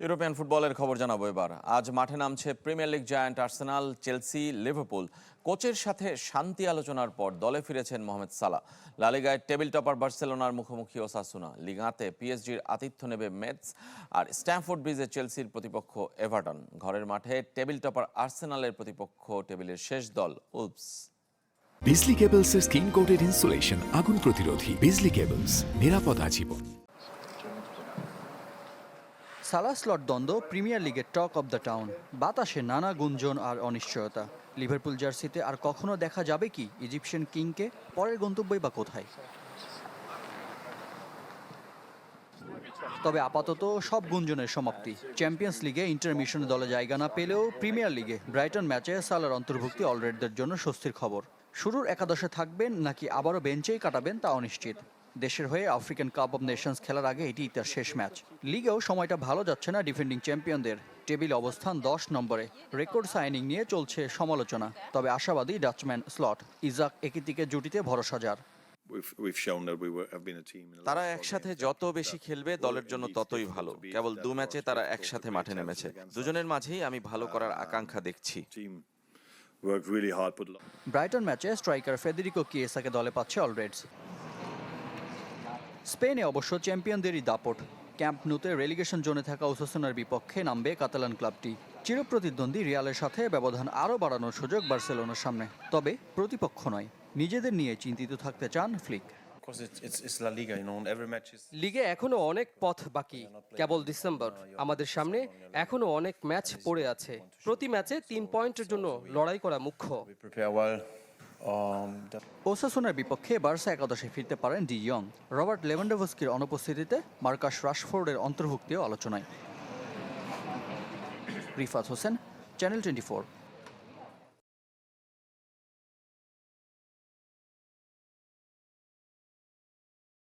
European ফুটবলের খবর জানাবো এবার। আজ মাঠে নামছে premier league giant Arsenal, Chelsea, Liverpool. কোচের সাথে শান্তি আলোচনার পর দলে ফিরেছেন মোহামেদ সালাহ। লা লিগায় টেবিল টপার বার্সেলোনার মুখোমুখি ওসাসুনা। লিগাতে পিএসজির আতিথ্য নেবে মেটস, আর স্ট্যামফোর্ড ব্রিজে চেলসির প্রতিপক্ষ এভারটন। ঘরের মাঠে টেবিল টপার আর্সেনালের প্রতিপক্ষ টেবিলের শেষ দল উলভস। বিজলি কেবলসের স্কিন কোটেড ইনসুলেশন আগুন প্রতিরোধী। বিজলি কেবলস, নিরাপদ আজীবন। সালাহ স্লট দ্বন্দ্ব প্রিমিয়ার লিগের টক অব দ্য টাউন। বাতাসে নানা গুঞ্জন আর অনিশ্চয়তা। লিভারপুল জার্সিতে আর কখনো দেখা যাবে কি ইজিপশিয়ান কিংকে? পরের গন্তব্যই বা কোথায়? তবে আপাতত সব গুঞ্জনের সমাপ্তি। চ্যাম্পিয়ন্স লিগে ইন্টারমিশনে দলে জায়গা না পেলেও প্রিমিয়ার লিগে ব্রাইটন ম্যাচে সালার অন্তর্ভুক্তি অলরেডদের জন্য স্বস্তির খবর। শুরুর একাদশে থাকবেন নাকি আবারও বেঞ্চেই কাটাবেন তা অনিশ্চিত। দেশের হয়ে আফ্রিকান কাপ অব নেশনস খেলার আগে এটি তার শেষ ম্যাচ। লিগেও সময়টা ভালো যাচ্ছে না ডিফেন্ডিং চ্যাম্পিয়নদের। টেবিল অবস্থান 10 নম্বরে। রেকর্ড সাইনিং নিয়ে চলছে সমালোচনা, তবে আশাবাদী ডাচম্যান স্লট। ইজাক একিতিকে জুটিতে ভরসা যার। তারা একসাথে যত বেশি খেলবে দলের জন্য ততই ভালো। কেবল 2 ম্যাচে তারা একসাথে মাঠে নেমেছে। দুজনের মাঝেই আমি ভালো করার আকাঙ্ক্ষা দেখছি। ব্রাইটন ম্যাচে স্ট্রাইকার ফেদেরিকো কিয়েসাকে দলে পাচ্ছে অলরেডস। স্পেনে অবশ্য চ্যাম্পিয়নদেরই দাপট। ক্যাম্প নুতে রেলিগেশন জোনে থাকা ওসাসুনার বিপক্ষে নামবে কাতালান ক্লাবটি। চিরপ্রতিদ্বন্দ্বী রিয়ালের সাথে ব্যবধান আরও বাড়ানোর সুযোগ বার্সেলোনার সামনে। তবে প্রতিপক্ষ নয়, নিজেদের নিয়ে চিন্তিত থাকতে চান ফ্লিক। লিগে এখনো অনেক পথ বাকি, কেবল ডিসেম্বর। আমাদের সামনে এখনো অনেক ম্যাচ পড়ে আছে। প্রতি ম্যাচে 3 পয়েন্টের জন্য লড়াই করা মুখ্য। ওসাসুনার বিপক্ষে বার্সা একাদশে ফিরতে পারেন ডি ইয়ং। রবার্ট লেভানডোভস্কির অনুপস্থিতিতে মার্কাস রাশফোর্ডের অন্তর্ভুক্তিও আলোচনায়। রিফাত হোসেন, চ্যানেল 24।